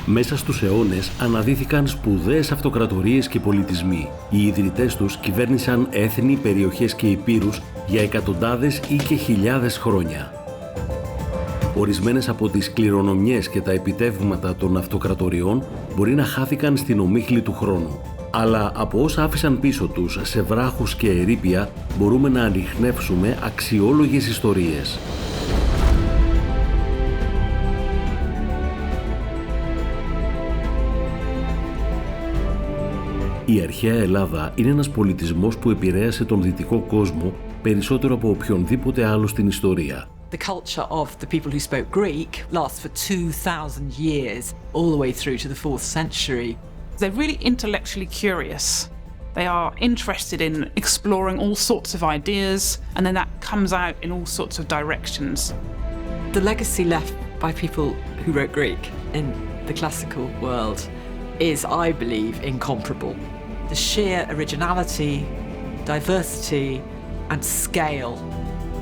Μέσα στους αιώνες αναδύθηκαν σπουδαίες αυτοκρατορίες και πολιτισμοί. Οι ιδρυτές τους κυβέρνησαν έθνη, περιοχές και ηπείρους για εκατοντάδες ή και χιλιάδες χρόνια. Ορισμένες από τις κληρονομιές και τα επιτεύγματα των αυτοκρατοριών μπορεί να χάθηκαν στην ομίχλη του χρόνου. Αλλά από όσα άφησαν πίσω τους σε βράχους και ερείπια μπορούμε να ανιχνεύσουμε αξιόλογες ιστορίες. Η αρχαία Ελλάδα είναι ένας πολιτισμός που επηρέασε τον δυτικό κόσμο περισσότερο από οποιονδήποτε άλλο στην ιστορία. The culture of the people who spoke Greek lasts for 2,000 years, all the way through to the 4th century. They're really intellectually curious. They are interested in exploring all sorts of ideas, and then that comes out in all sorts of directions. The legacy left by people who wrote Greek in the classical world is, I believe, incomparable. The sheer originality, diversity, and scale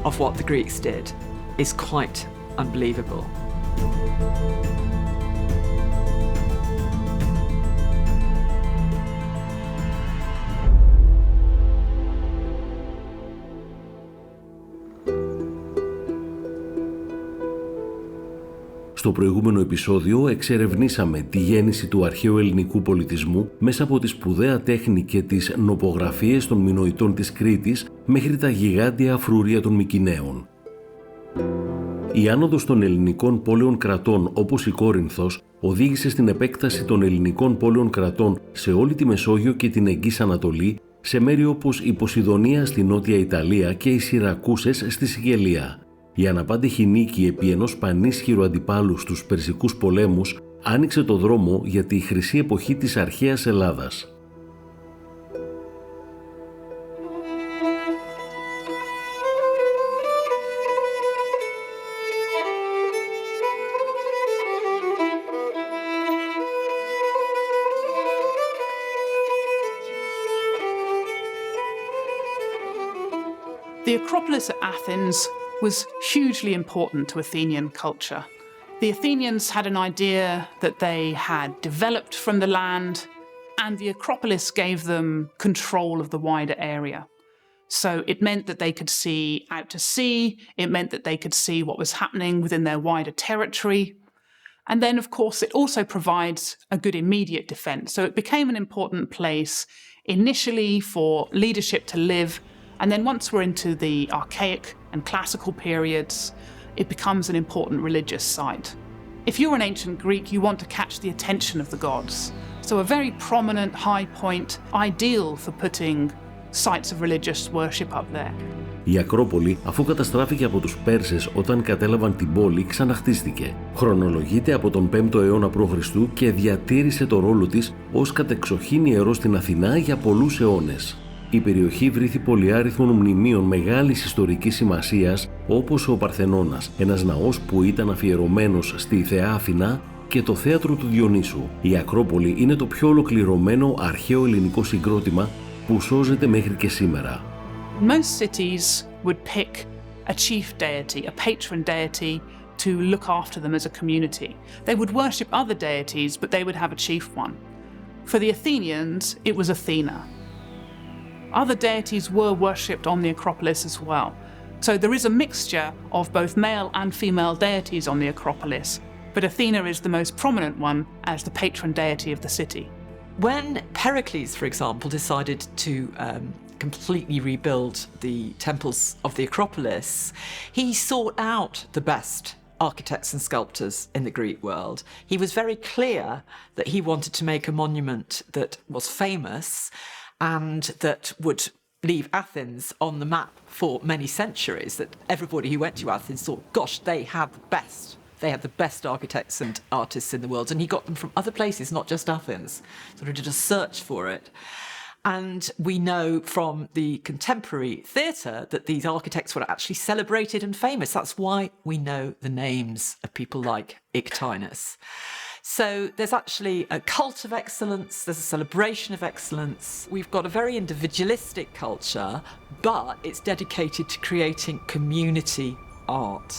of what the Greeks did is quite unbelievable. Στο προηγούμενο επεισόδιο εξερευνήσαμε τη γέννηση του αρχαίου ελληνικού πολιτισμού μέσα από τη σπουδαία τέχνη και τις νοπογραφίες των μινωητών της Κρήτης μέχρι τα γιγάντια φρούρια των Μικηναίων. Η άνοδος των ελληνικών πόλεων κρατών όπως η Κόρινθος οδήγησε στην επέκταση των ελληνικών πόλεων κρατών σε όλη τη Μεσόγειο και την Εγγύς Ανατολή, σε μέρη όπως η Ποσειδονία στη Νότια Ιταλία και οι Σιρακούσες στη Σικελία. Η αναπάντεχη νίκη επί ενός πανίσχυρου αντιπάλου στους Περσικούς πολέμους άνοιξε το δρόμο για τη χρυσή εποχή της αρχαίας Ελλάδας. The Acropolis at Athens was hugely important to Athenian culture. The Athenians had an idea that they had developed from the land, and the Acropolis gave them control of the wider area. So it meant that they could see out to sea, it meant that they could see what was happening within their wider territory. And then, of course, it also provides a good immediate defense. So it became an important place initially for leadership to live. And then once we're into the archaic and classical periods, it becomes an important religious site. If you're an ancient Greek, you want to catch the attention of the gods. So a very prominent high point, ideal for putting sites of religious worship up there. Η Ακρόπολη, αφού καταστράφηκε από τους Πέρσες όταν κατέλαβαν την πόλη, ξαναχτίστηκε. Χρονολογείται από τον 5ο αιώνα π.Χ. και διατήρησε το ρόλο της ως κατεξοχήν ιερό στην Αθηνά για πολλούς αιώνες. Η περιοχή βρήθη πολυάριθμων μνημείων μεγάλης ιστορικής σημασίας, όπως ο Παρθενώνας, ένας ναός που ήταν αφιερωμένος στη θεά Αθηνά, και το θέατρο του Διονύσου. Η Ακρόπολη είναι το πιο ολοκληρωμένο αρχαίο ελληνικό συγκρότημα που σώζεται μέχρι και σήμερα. Most cities would pick a chief deity, a patron deity, to look after them as a community. They would worship other deities, but they would have a chief one. For the Athenians, it was Athena. Other deities were worshipped on the Acropolis as well. So there is a mixture of both male and female deities on the Acropolis, but Athena is the most prominent one as the patron deity of the city. When Pericles, for example, decided to completely rebuild the temples of the Acropolis, he sought out the best architects and sculptors in the Greek world. He was very clear that he wanted to make a monument that was famous and that would leave Athens on the map for many centuries, that everybody who went to Athens thought, gosh, they had the best. They had the best architects and artists in the world, and he got them from other places, not just Athens. Sort of did a search for it. And we know from the contemporary theatre that these architects were actually celebrated and famous. That's why we know the names of people like Iktinus. So there's actually a cult of excellence, there's a celebration of excellence. We've got a very individualistic culture, but it's dedicated to creating community art.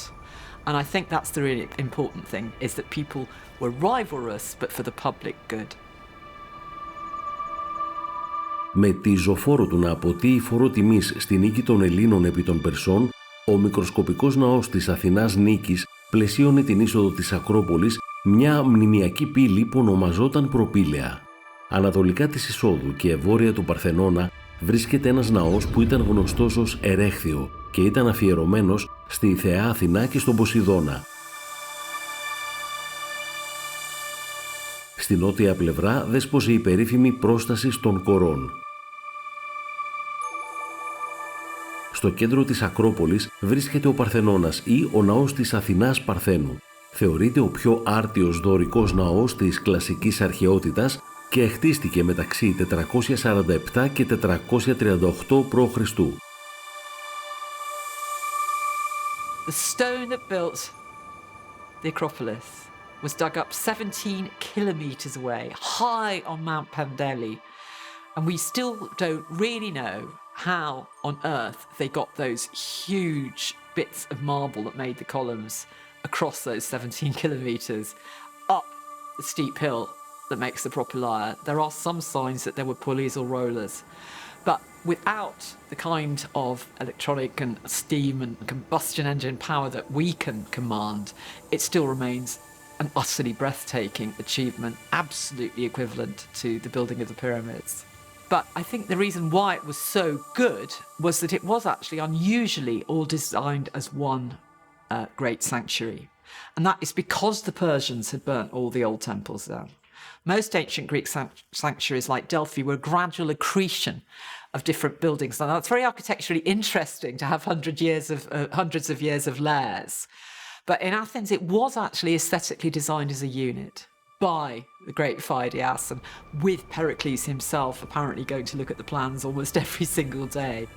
And I think that's the really important thing, is that people were rivalrous, but for the public good. Με τη ζωφόρο του να αποτείει φορό τιμής στη νίκη των Ελλήνων επί των Περσών, ο μικροσκοπικός ναός της Αθηνάς Νίκης πλαισίωνε την είσοδο της Ακρόπολης, μια μνημιακή πύλη που ονομαζόταν Προπήλαια. Ανατολικά της εισόδου και βόρεια του Παρθενώνα βρίσκεται ένας ναός που ήταν γνωστός ως Ερέχθιο και ήταν αφιερωμένος στη θεά Αθηνά και στον Ποσειδώνα. Στη νότια πλευρά δέσποζε η περίφημη πρόσταση των Κορών. Στο κέντρο της Ακρόπολης βρίσκεται ο Παρθενώνας ή ο ναός της Αθηνάς Παρθένου. Θεωρείται ο πιο άρτιος δωρικός ναός της κλασικής αρχαιότητας και χτίστηκε μεταξύ 447 και 438 π.Χ. The stone that built the Acropolis was dug up 17 kilometres away, high on Mount Pendeli, and we still don't really know how on earth they got those huge bits of marble that made the columns across those 17 kilometres up the steep hill that makes the propylaea. There are some signs that there were pulleys or rollers, but without the kind of electronic and steam and combustion engine power that we can command, it still remains an utterly breathtaking achievement, absolutely equivalent to the building of the pyramids. But I think the reason why it was so good was that it was actually unusually all designed as one great sanctuary. And that is because the Persians had burnt all the old temples down. Most ancient Greek sanctuaries like Delphi were a gradual accretion of different buildings. Now, that's very architecturally interesting to have hundreds of years of layers. But in Athens, it was actually aesthetically designed as a unit by the great Phidias, and with Pericles himself apparently going to look at the plans almost every single day.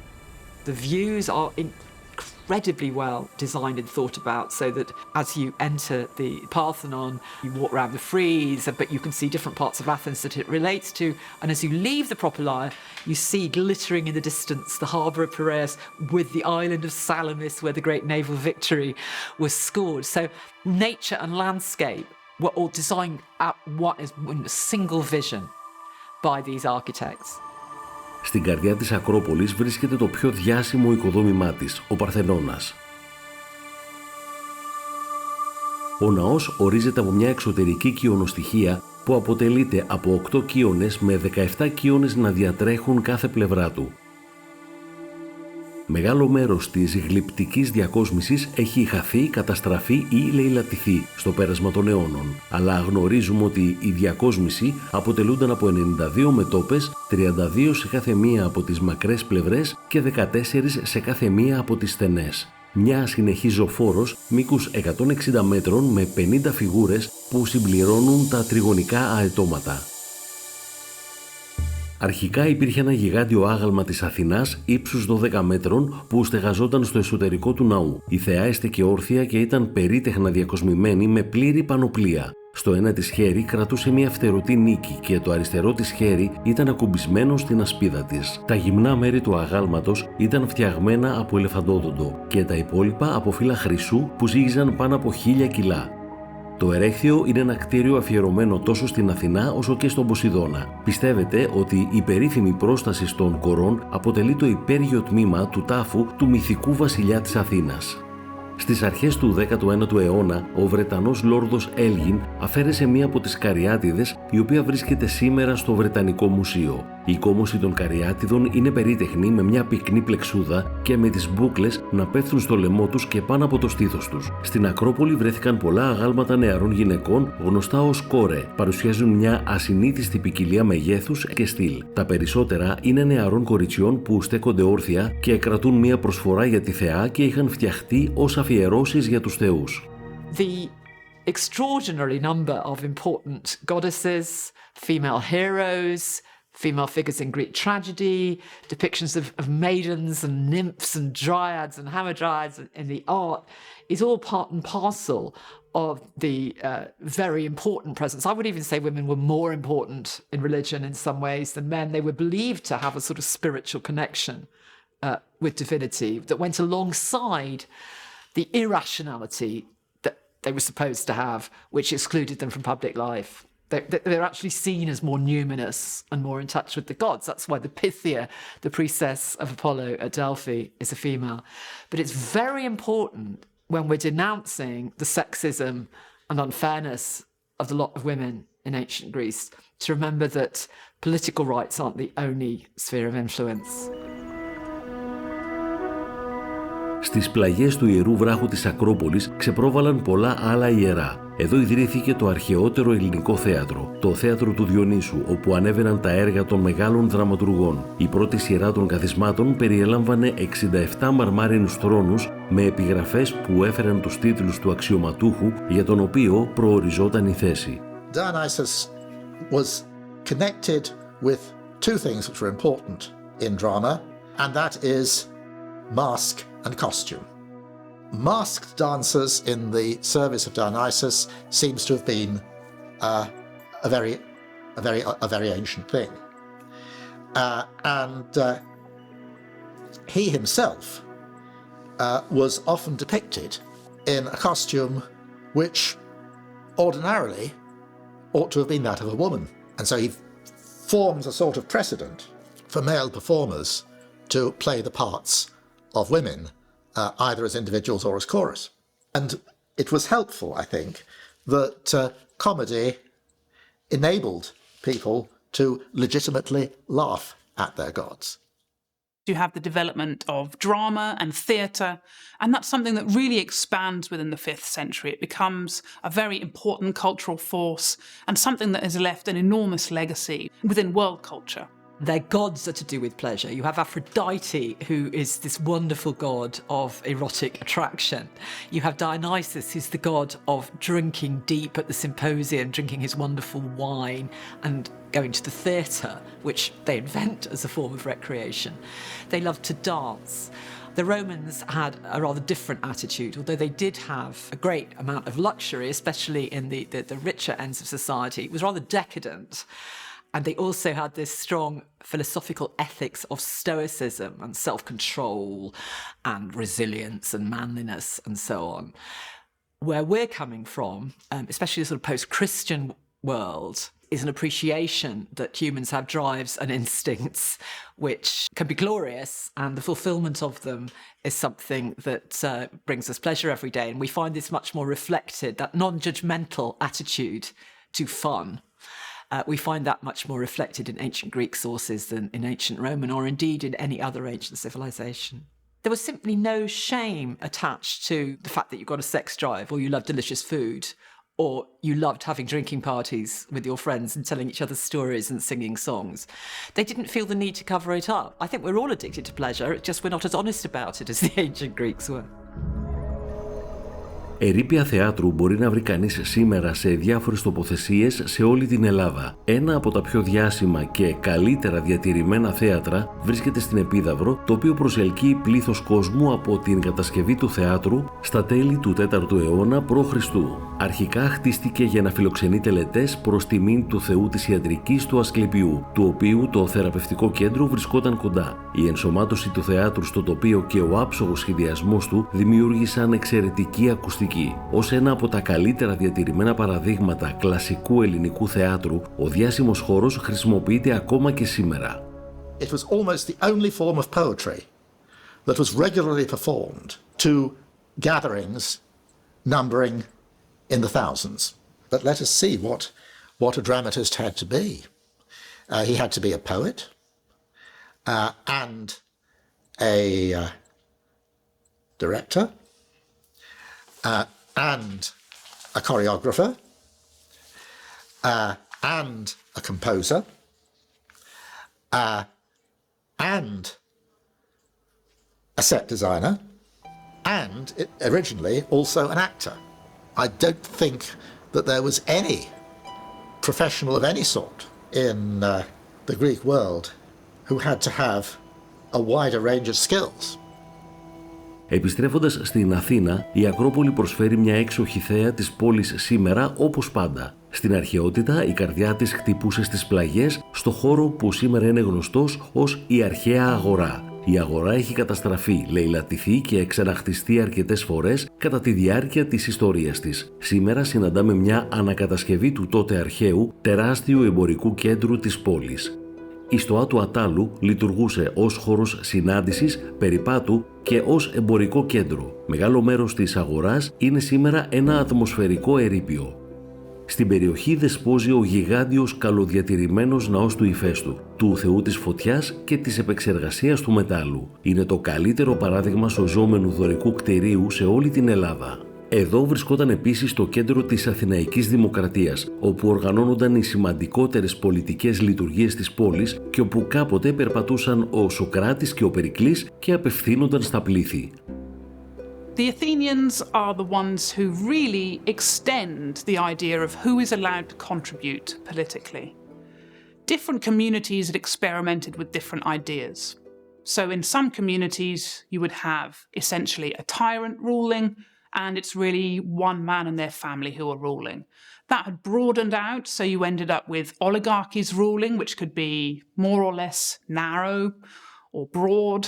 The views are incredibly well designed and thought about, so that as you enter the Parthenon, you walk around the frieze, but you can see different parts of Athens that it relates to. And as you leave the propylaea, you see glittering in the distance the harbour of Piraeus with the island of Salamis, where the great naval victory was scored. So nature and landscape were all designed at what is in a single vision by these architects. Στην καρδιά της Ακρόπολης βρίσκεται το πιο διάσημο οικοδόμημά της, ο Παρθενώνας. Ο ναός ορίζεται από μια εξωτερική κοιονοστοιχεία που αποτελείται από 8 κύονες με 17 κύονες να διατρέχουν κάθε πλευρά του. Μεγάλο μέρος της γλυπτικής διακόσμησης έχει χαθεί, καταστραφεί ή λαιλατηθεί στο πέρασμα των αιώνων, αλλά γνωρίζουμε ότι η διακόσμηση αποτελούνταν από 92 μετώπες, 32 σε κάθε μία από τις μακρές πλευρές και 14 σε κάθε μία από τις στενές. Μια συνεχής ζωφόρος μήκους 160 μέτρων με 50 φιγούρες που συμπληρώνουν τα τριγωνικά αετώματα. Αρχικά υπήρχε ένα γιγάντιο άγαλμα της Αθηνάς ύψους 12 μέτρων που στεγαζόταν στο εσωτερικό του ναού. Η θεά έστεκε όρθια και ήταν περίτεχνα διακοσμημένη με πλήρη πανοπλία. Στο ένα της χέρι κρατούσε μια φτερωτή νίκη και το αριστερό της χέρι ήταν ακουμπισμένο στην ασπίδα της. Τα γυμνά μέρη του αγάλματος ήταν φτιαγμένα από ελεφαντόδοντο και τα υπόλοιπα από φύλλα χρυσού που ζύγιζαν πάνω από 1000 κιλά. Το Ερέχθιο είναι ένα κτίριο αφιερωμένο τόσο στην Αθηνά όσο και στον Ποσειδώνα. Πιστεύετε ότι η περίφημη πρόσταση των Κορών αποτελεί το υπέργειο τμήμα του τάφου του μυθικού βασιλιά της Αθήνας. Στις αρχές του 19ου αιώνα, ο Βρετανός Λόρδος Έλγιν αφαίρεσε μία από τις καριάτιδες, η οποία βρίσκεται σήμερα στο Βρετανικό Μουσείο. Η κόμωση των καριάτιδων είναι περίτεχνη με μια πυκνή πλεξούδα και με τις μπούκλες να πέφτουν στο λαιμό τους και πάνω από το στήθος τους. Στην Ακρόπολη βρέθηκαν πολλά αγάλματα νεαρών γυναικών, γνωστά ως κόρε. Παρουσιάζουν μια ασυνήθιστη ποικιλία μεγέθους και στυλ. Τα περισσότερα είναι νεαρών κοριτσιών που στέκονται όρθια και κρατούν μια προσφορά για τη θεά και είχαν φτιαχτεί ως αφιερώσεις για τους θεούς. The extraordinary number of important goddesses, female heroes, female figures in Greek tragedy, depictions of maidens and nymphs and dryads and hamadryads in the art is all part and parcel of the very important presence. I would even say women were more important in religion in some ways than men. They were believed to have a sort of spiritual connection with divinity that went alongside the irrationality they were supposed to have, which excluded them from public life. They're actually seen as more numinous and more in touch with the gods. That's why the Pythia, the priestess of Apollo at Delphi, is a female. But it's very important when we're denouncing the sexism and unfairness of the lot of women in ancient Greece to remember that political rights aren't the only sphere of influence. Στις πλαγιές του ιερού βράχου της Ακρόπολης ξεπρόβαλαν πολλά άλλα ιερά. Εδώ ιδρύθηκε το αρχαιότερο ελληνικό θέατρο, το θέατρο του Διονύσου, όπου ανέβαιναν τα έργα των μεγάλων δραματουργών. Η πρώτη σειρά των καθισμάτων περιέλαμβανε 67 μαρμάρινους θρόνους με επιγραφές που έφεραν τους τίτλους του αξιωματούχου για τον οποίο προοριζόταν η θέση. Dionysus was connected with two things which were important in drama, and that is mask and costume. Masked dancers in the service of Dionysus seems to have been a very ancient thing, and he himself was often depicted in a costume which ordinarily ought to have been that of a woman, and so he forms a sort of precedent for male performers to play the parts of women, either as individuals or as chorus. And it was helpful, I think, that comedy enabled people to legitimately laugh at their gods. You have the development of drama and theatre, and that's something that really expands within the 5th century. It becomes a very important cultural force and something that has left an enormous legacy within world culture. Their gods are to do with pleasure. You have Aphrodite, who is this wonderful god of erotic attraction. You have Dionysus, who's the god of drinking deep at the symposium, drinking his wonderful wine and going to the theatre, which they invent as a form of recreation. They love to dance. The Romans had a rather different attitude, although they did have a great amount of luxury, especially in the richer ends of society. It was rather decadent. And they also had this strong philosophical ethics of stoicism and self-control and resilience and manliness and so on. Where we're coming from, especially the sort of post-Christian world, is an appreciation that humans have drives and instincts which can be glorious, and the fulfillment of them is something that brings us pleasure every day. And we find this much more reflected, that non-judgmental attitude to fun. We find that much more reflected in ancient Greek sources than in ancient Roman, or indeed in any other ancient civilization. There was simply no shame attached to the fact that you got a sex drive, or you loved delicious food, or you loved having drinking parties with your friends and telling each other stories and singing songs. They didn't feel the need to cover it up. I think we're all addicted to pleasure, it's just we're not as honest about it as the ancient Greeks were. Ερείπια θεάτρου μπορεί να βρει κανείς σήμερα σε διάφορες τοποθεσίες σε όλη την Ελλάδα. Ένα από τα πιο διάσημα και καλύτερα διατηρημένα θέατρα βρίσκεται στην Επίδαυρο, το οποίο προσελκύει πλήθος κόσμου από την κατασκευή του θεάτρου στα τέλη του 4ου αιώνα π.Χ. Αρχικά χτίστηκε για να φιλοξενεί τελετές προς τιμήν του θεού της ιατρικής του Ασκληπιού, του οποίου το θεραπευτικό κέντρο βρισκόταν κοντά. Η ενσωμάτωση του θεάτρου στο τοπίο και ο άψογος σχεδιασμός του δημιούργησαν εξαιρετική ακουστική. Ως ένα από τα καλύτερα διατηρημένα παραδείγματα κλασικού ελληνικού θεάτρου, ο διάσημος χώρος χρησιμοποιείται ακόμα και σήμερα. It was almost the only form of poetry that was regularly performed to gatherings numbering in the thousands. But let us see what a dramatist had to be. He had to be a poet and a director and a choreographer and a composer and a set designer and originally also an actor. I don't think that there was any professional of any sort in the Greek world who had to have a wider range of skills. Επιστρέφοντας στην Αθήνα, η Ακρόπολη προσφέρει μια έξοχη θέα της πόλης σήμερα όπως πάντα. Στην αρχαιότητα, η καρδιά της χτυπούσε στις πλαγιές, στο χώρο που σήμερα είναι γνωστός ως η αρχαία αγορά. Η αγορά έχει καταστραφεί, λαιλατηθεί και ξαναχτιστεί αρκετές φορές κατά τη διάρκεια της ιστορίας της. Σήμερα συναντάμε μια ανακατασκευή του τότε αρχαίου τεράστιου εμπορικού κέντρου της πόλης. Η στοά του Ατάλου λειτουργούσε ως χώρος συνάντησης, περιπάτου και ως εμπορικό κέντρο. Μεγάλο μέρος της αγοράς είναι σήμερα ένα ατμοσφαιρικό ερείπιο. Στην περιοχή δεσπόζει ο γιγάντιος καλοδιατηρημένος ναός του Ηφαίστου, του Θεού της Φωτιάς και της επεξεργασίας του μετάλλου. Είναι το καλύτερο παράδειγμα σωζόμενου δωρικού κτηρίου σε όλη την Ελλάδα. Εδώ βρισκόταν επίσης το κέντρο της Αθηναϊκής Δημοκρατίας, όπου οργανώνονταν οι σημαντικότερες πολιτικές λειτουργίες της πόλης και όπου κάποτε περπατούσαν ο Σωκράτης και ο Περικλής και απευθύνονταν στα πλήθη. The Athenians are the ones who really extend the idea of who is allowed to contribute politically. Different communities had experimented with different ideas. So in some communities you would have essentially a tyrant ruling, and it's really one man and their family who are ruling. That had broadened out, so you ended up with oligarchies ruling, which could be more or less narrow or broad.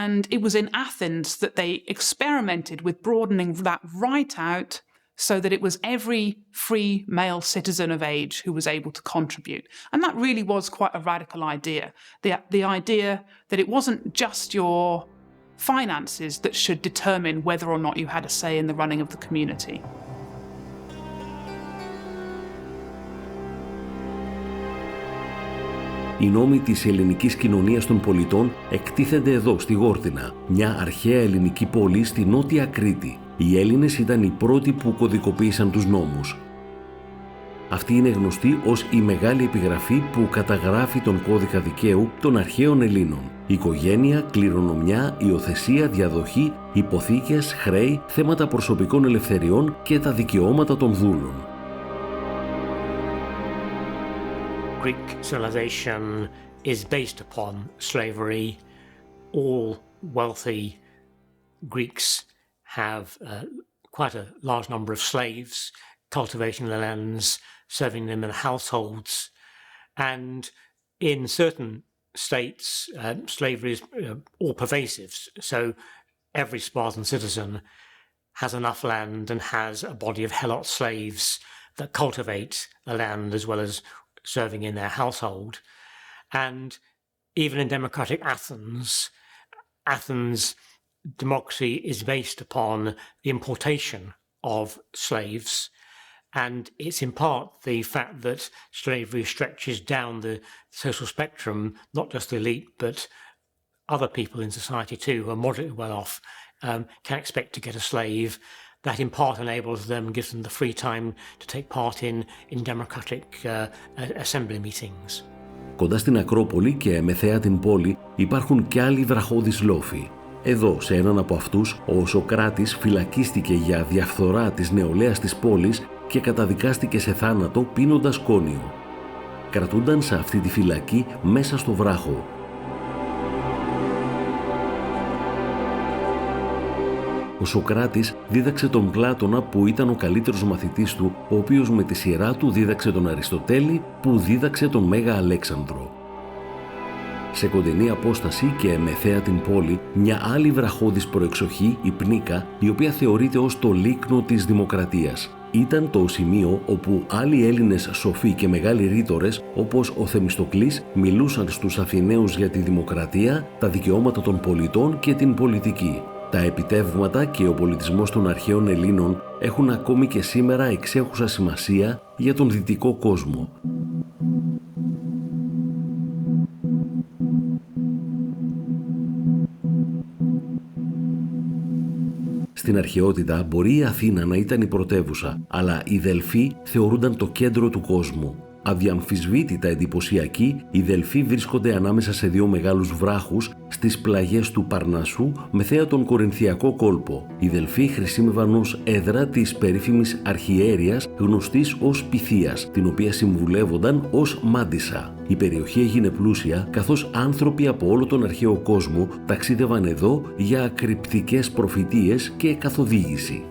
And it was in Athens that they experimented with broadening that right out so that it was every free male citizen of age who was able to contribute. And that really was quite a radical idea. The idea that it wasn't just your finances that should determine whether or not you had a say in the running of the community. Οι νόμοι της ελληνικής κοινωνίας των πολιτών εκτίθενται εδώ, στη Γόρτινα, μια αρχαία ελληνική πόλη στη νότια Κρήτη. Οι Έλληνες ήταν οι πρώτοι που κωδικοποίησαν τους νόμους. Αυτή είναι γνωστή ως η Μεγάλη Επιγραφή που καταγράφει τον κώδικα δικαίου των αρχαίων Ελλήνων. Οικογένεια, κληρονομιά, υιοθεσία, διαδοχή, υποθήκες, χρέη, θέματα προσωπικών ελευθεριών και τα δικαιώματα των δούλων. Greek civilization is based upon slavery. All wealthy Greeks have quite a large number of slaves, cultivating the lands, serving them in households. And in certain states, slavery is all pervasive. So every Spartan citizen has enough land and has a body of helot slaves that cultivate the land as well as serving in their household. And even in democratic Athens, democracy is based upon the importation of slaves. And it's in part the fact that slavery stretches down the social spectrum, not just the elite, but other people in society too, who are moderately well off, can expect to get a slave. That in part enables them, gives them the free time to take part in democratic assembly meetings. Κοντά στην Ακρόπολη και μεθέα την πόλη υπάρχουν κι άλλοι βραχώδεις λόφοι. Εδώ, σε έναν από αυτούς, ο Σωκράτης φυλακίστηκε για διαφθορά της νεολαίας της πόλης και καταδικάστηκε σε θάνατο πίνοντας κόνιο. Κρατούνταν σε αυτή τη φυλακή μέσα στο βράχο. Ο Σωκράτης δίδαξε τον Πλάτωνα που ήταν ο καλύτερος μαθητής του, ο οποίος με τη σειρά του δίδαξε τον Αριστοτέλη που δίδαξε τον Μέγα Αλέξανδρο. Σε κοντινή απόσταση και μεθέα την πόλη, μια άλλη βραχώδης προεξοχή, η Πνίκα, η οποία θεωρείται ως το λίκνο της δημοκρατίας. Ήταν το σημείο όπου άλλοι Έλληνες σοφοί και μεγάλοι ρήτορες, όπως ο Θεμιστοκλής, μιλούσαν στους Αθηναίους για τη δημοκρατία, τα δικαιώματα των πολιτών και την πολιτική. Τα επιτεύγματα και ο πολιτισμός των αρχαίων Ελλήνων έχουν ακόμη και σήμερα εξέχουσα σημασία για τον δυτικό κόσμο. Στην αρχαιότητα μπορεί η Αθήνα να ήταν η πρωτεύουσα, αλλά οι Δελφοί θεωρούνταν το κέντρο του κόσμου. Αδιαμφισβήτητα εντυπωσιακοί, οι Δελφοί βρίσκονται ανάμεσα σε δύο μεγάλους βράχους στις πλαγιές του Παρνασσού μεθέα τον Κορινθιακό κόλπο. Οι Δελφοί χρησιμεύαν ως έδρα της περίφημης αρχιέρειας γνωστής ως Πυθίας, την οποία συμβουλεύονταν ως Μάντισσα. Η περιοχή έγινε πλούσια καθώς άνθρωποι από όλο τον αρχαίο κόσμο ταξίδευαν εδώ για κρυπτικές προφητείες και καθοδήγηση.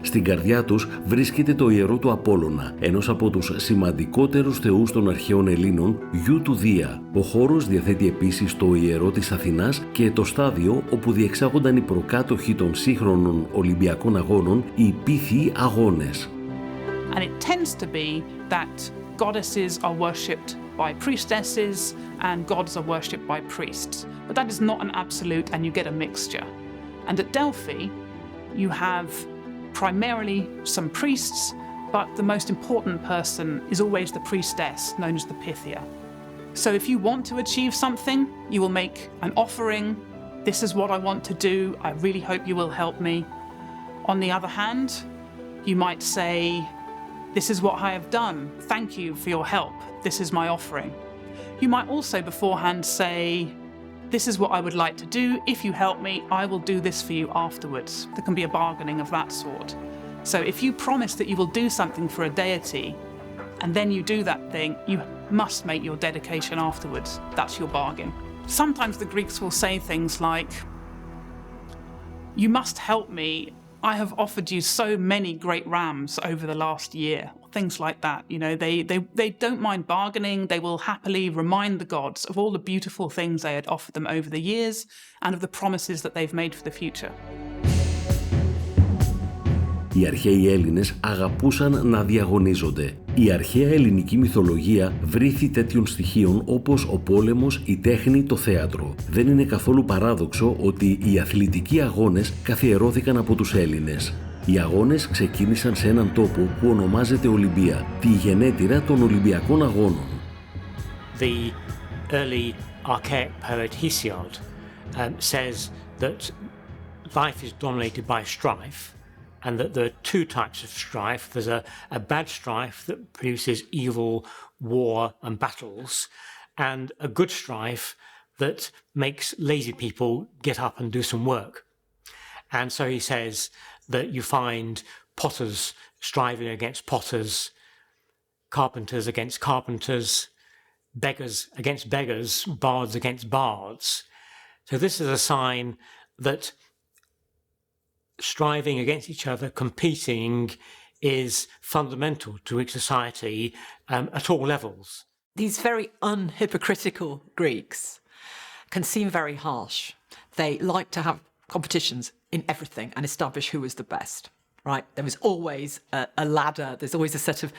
Στην καρδιά τους βρίσκεται το ιερό του Απόλλωνα, ενός από τους σημαντικότερους θεούς των αρχαίων Ελλήνων, γιου του Δία. Ο χώρος διαθέτει επίσης το ιερό της Αθηνάς και το στάδιο όπου διεξάγονταν οι προκάτοχοι των σύγχρονων Ολυμπιακών Αγώνων, οι Πίθιοι Αγώνες. And it tends to be that goddesses are worshipped by priestesses and gods are worshipped by priests. But that is not an absolute, and you get a mixture. And at Delphi, you have primarily some priests, but the most important person is always the priestess, known as the Pythia. So if you want to achieve something, you will make an offering. This is what I want to do. I really hope you will help me. On the other hand, you might say, this is what I have done. Thank you for your help. This is my offering. You might also beforehand say, this is what I would like to do. If you help me, I will do this for you afterwards. There can be a bargaining of that sort. So if you promise that you will do something for a deity, and then you do that thing, you must make your dedication afterwards. That's your bargain. Sometimes the Greeks will say things like, you must help me. I have offered you so many great rams over the last year. Things like that. You know, they don't mind bargaining. They will happily remind the gods of all the beautiful things they had offered them over the years and of the promises that they've made for the future. Οι αρχαίοι Έλληνες αγαπούσαν να διαγωνίζονται. Η αρχαία ελληνική μυθολογία βρήθη τέτοιων στοιχείων όπως ο πόλεμος, η τέχνη, το θέατρο. Δεν είναι καθόλου παράδοξο ότι οι αθλητικοί αγώνες καθιερώθηκαν από τους Έλληνες. Οι αγώνες ξεκίνησαν σε έναν τόπο που ονομάζεται Ολυμπία, τη γενέτειρα των Ολυμπιακών Αγώνων. The early archaic poet Hesiod says that life is dominated by strife, and that there are two types of strife. There's a bad strife that produces evil, war and battles, and a good strife that makes lazy people get up and do some work. And so he says that you find potters striving against potters, carpenters against carpenters, beggars against beggars, bards against bards. So this is a sign that striving against each other, competing, is fundamental to each society at all levels. These very unhypocritical Greeks can seem very harsh. They like to have competitions in everything and establish who is the best, right? There was always a ladder. There's always a set of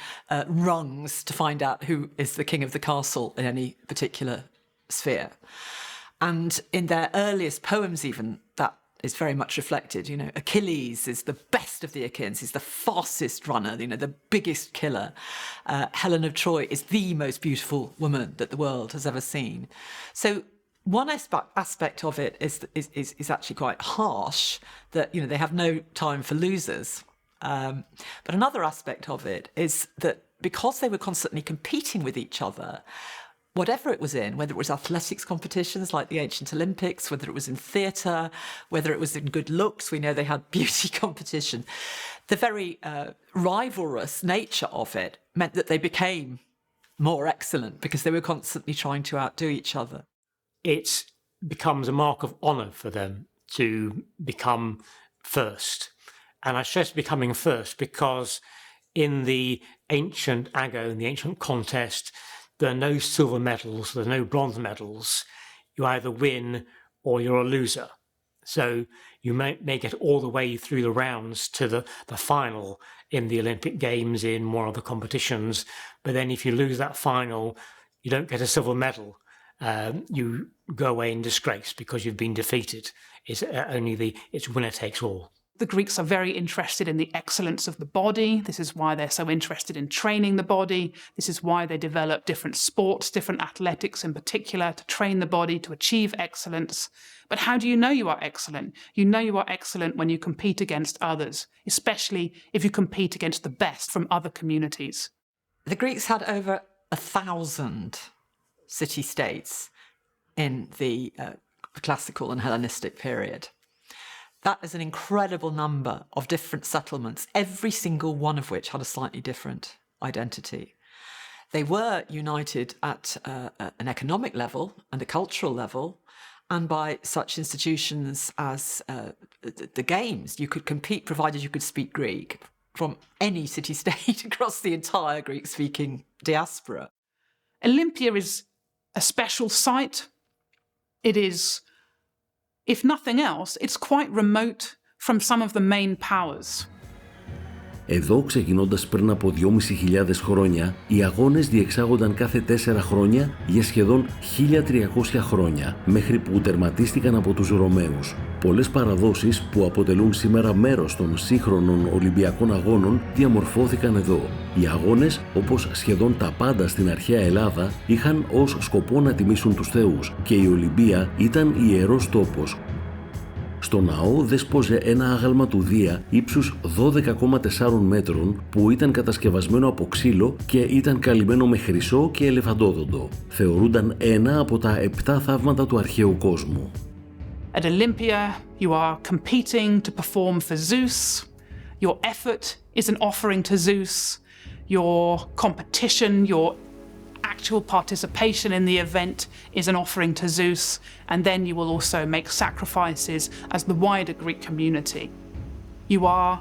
rungs to find out who is the king of the castle in any particular sphere. And in their earliest poems even, that is very much reflected. You know, Achilles is the best of the Achaeans. He's the fastest runner, you know, the biggest killer. Helen of Troy is the most beautiful woman that the world has ever seen. So one aspect of it is actually quite harsh, that, you know, they have no time for losers. But another aspect of it is that because they were constantly competing with each other, whatever it was in, whether it was athletics competitions like the ancient Olympics, whether it was in theatre, whether it was in good looks, we know they had beauty competition, the very rivalrous nature of it meant that they became more excellent because they were constantly trying to outdo each other. It becomes a mark of honour for them to become first. And I stress becoming first because in the ancient ago, in the ancient contest, there are no silver medals, there are no bronze medals. You either win or you're a loser. So you may get all the way through the rounds to the final in the Olympic Games, in more other competitions. But then if you lose that final, you don't get a silver medal. You go away in disgrace because you've been defeated. It's winner takes all. The Greeks are very interested in the excellence of the body. This is why they're so interested in training the body. This is why they develop different sports, different athletics in particular, to train the body to achieve excellence. But how do you know you are excellent? You know you are excellent when you compete against others, especially if you compete against the best from other communities. The Greeks had over 1,000 city-states in the classical and Hellenistic period. That is an incredible number of different settlements, every single one of which had a slightly different identity. They were united at an economic level and a cultural level, and by such institutions as the Games. You could compete provided you could speak Greek from any city-state across the entire Greek-speaking diaspora. Olympia is a special site. It is, if nothing else, it's quite remote from some of the main powers. Εδώ, ξεκινώντας πριν από 2.500 χρόνια, οι αγώνες διεξάγονταν κάθε 4 χρόνια για σχεδόν 1.300 χρόνια, μέχρι που τερματίστηκαν από τους Ρωμαίους. Πολλές παραδόσεις που αποτελούν σήμερα μέρος των σύγχρονων Ολυμπιακών Αγώνων διαμορφώθηκαν εδώ. Οι αγώνες, όπως σχεδόν τα πάντα στην αρχαία Ελλάδα, είχαν ως σκοπό να τιμήσουν τους θεούς και η Ολυμπία ήταν ιερός τόπος. Στο ναό δέσποζε ένα άγαλμα του Δία ύψους 12,4 μέτρων που ήταν κατασκευασμένο από ξύλο και ήταν καλυμμένο με χρυσό και ελεφαντόδοντο. Θεωρούνταν ένα από τα 7 θαύματα του αρχαίου κόσμου. At Olympia, you are competing to perform for Zeus. Your effort is an offering to Zeus. Your competition, your actual participation in the event is an offering to Zeus, and then you will also make sacrifices as the wider Greek community. You are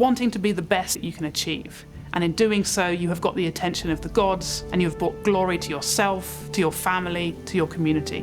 wanting to be the best that you can achieve, and in doing so you have got the attention of the gods, and you have brought glory to yourself, to your family, to your community.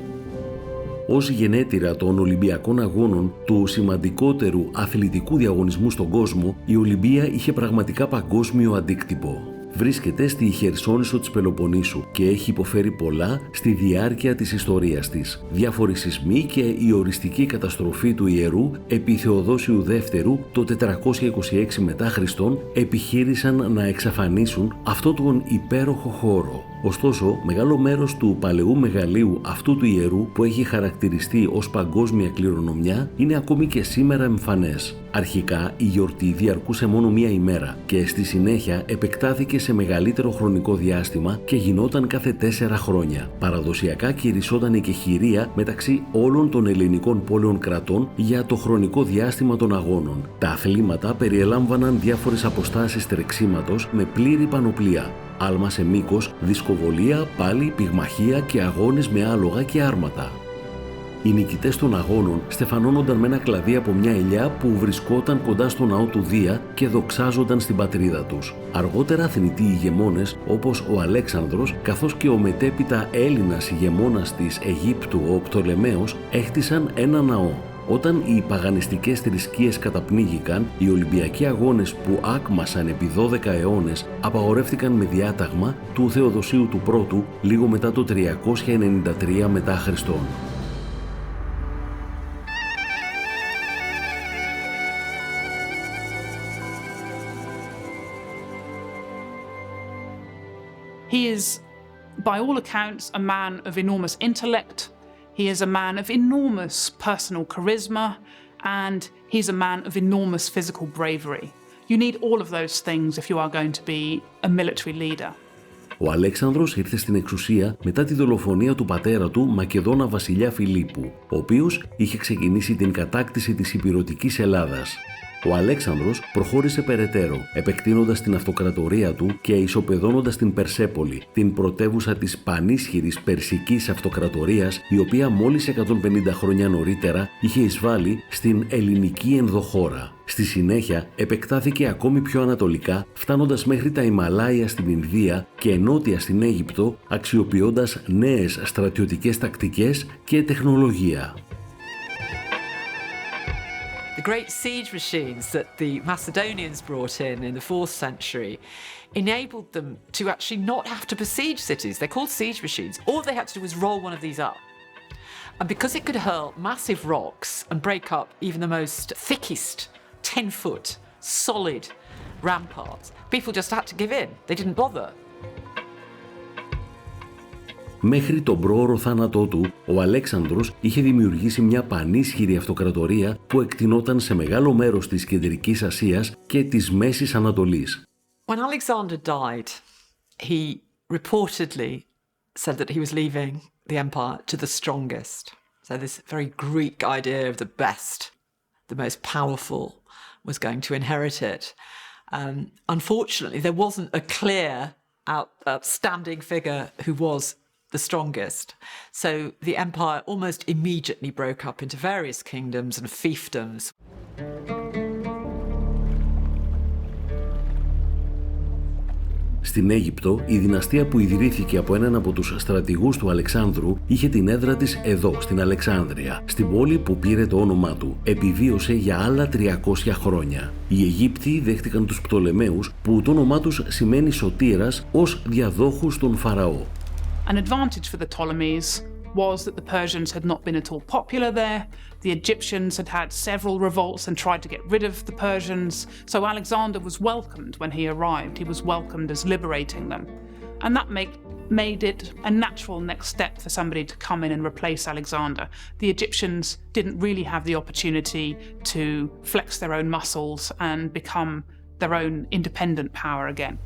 Ως γενέτειρα των Ολυμπιακών Αγώνων, του σημαντικότερου αθλητικού διαγωνισμού στον κόσμο, η Ολυμπία είχε πραγματικά παγκόσμιο αντίκτυπο. Βρίσκεται στη Χερσόνησο της Πελοποννήσου και έχει υποφέρει πολλά στη διάρκεια της ιστορίας της. Διάφοροι σεισμοί και η οριστική καταστροφή του ιερού επί Θεοδόσιου Δεύτερου το 426 μετά Χριστόν επιχείρησαν να εξαφανίσουν αυτόν τον υπέροχο χώρο. Ωστόσο, μεγάλο μέρος του παλαιού μεγαλείου αυτού του ιερού που έχει χαρακτηριστεί ως παγκόσμια κληρονομιά είναι ακόμη και σήμερα εμφανές. Αρχικά η γιορτή διαρκούσε μόνο μία ημέρα και στη συνέχεια επεκτάθηκε σε μεγαλύτερο χρονικό διάστημα και γινόταν κάθε 4 χρόνια. Παραδοσιακά κηρυσσόταν η κεχηρία μεταξύ όλων των ελληνικών πόλεων κρατών για το χρονικό διάστημα των αγώνων. Τα αθλήματα περιελάμβαναν διάφορες αποστάσεις τρεξίματος με πλήρη πανοπλία. Άλμα σε μήκος, δισκοβολία, πάλι, πυγμαχία και αγώνες με άλογα και άρματα. Οι νικητές των αγώνων στεφανώνονταν με ένα κλαδί από μια ελιά που βρισκόταν κοντά στο ναό του Δία και δοξάζονταν στην πατρίδα τους. Αργότερα θνητοί ηγεμόνες όπως ο Αλέξανδρος καθώς και ο μετέπειτα Έλληνας ηγεμόνας της Αιγύπτου ο Πτολεμαίος έχτισαν ένα ναό. Όταν οι παγανιστικές θρησκείες καταπνίγηκαν, οι Ολυμπιακοί Αγώνες που άκμασαν επί 12 αιώνες απαγορεύτηκαν με διάταγμα του Θεοδοσίου του Πρώτου λίγο μετά το 393 μετά Χριστόν. He is, by all accounts, a man of enormous intellect. He is a man of enormous personal charisma, and he's a man of enormous physical bravery. You need all of those things if you are going to be a military leader. Ο Αλέξανδρος ήρθε στην εξουσία μετά τη δολοφονία του πατέρα του, Μακεδόνα βασιλιά Φιλίππου, ο οποίος είχε ξεκινήσει την κατάκτηση της ηπειρωτικής Ελλάδας. Ο Αλέξανδρος προχώρησε περαιτέρω, επεκτείνοντας την αυτοκρατορία του και ισοπεδώνοντας την Περσέπολη, την πρωτεύουσα της πανίσχυρης Περσικής Αυτοκρατορίας, η οποία μόλις 150 χρόνια νωρίτερα είχε εισβάλει στην ελληνική ενδοχώρα. Στη συνέχεια επεκτάθηκε ακόμη πιο ανατολικά, φτάνοντας μέχρι τα Ιμαλάια στην Ινδία και νότια στην Αίγυπτο, αξιοποιώντας νέες στρατιωτικές τακτικές και τεχνολογία. The great siege machines that the Macedonians brought in the 4th century enabled them to actually not have to besiege cities. They're called siege machines. All they had to do was roll one of these up. And because it could hurl massive rocks and break up even the most thickest 10-foot solid ramparts, people just had to give in. They didn't bother. Μέχρι τον πρόωρο θάνατό του, ο Αλέξανδρος είχε δημιουργήσει μια πανίσχυρη αυτοκρατορία που εκτεινόταν σε μεγάλο μέρος της Κεντρικής Ασίας και της Μέσης Ανατολής. When Alexander died, he reportedly said that he was leaving the empire to the strongest. So this very Greek idea of the best, the most powerful, was going to inherit it. Unfortunately, there wasn't a clear, outstanding figure who was the strongest. So the empire almost immediately broke up into various kingdoms and fiefdoms. Στην Αίγυπτο, η δυναστεία που ιδρύθηκε από έναν από τους στρατηγούς του Αλεξάνδρου είχε την έδρα της εδώ, στην Αλεξάνδρεια, στην πόλη που πήρε το όνομά του. Επιβίωσε για άλλα 300 χρόνια. Οι Αιγύπτιοι δέχτηκαν τους Πτολεμαίους, που το όνομά τους σημαίνει σωτήρας, ως διαδόχους των Φαραώ. An advantage for the Ptolemies was that the Persians had not been at all popular there. The Egyptians had had several revolts and tried to get rid of the Persians, so Alexander was welcomed when he arrived. He was welcomed as liberating them. And that made it a natural next step for somebody to come in and replace Alexander. The Egyptians didn't really have the opportunity to flex their own muscles and become their own independent power again.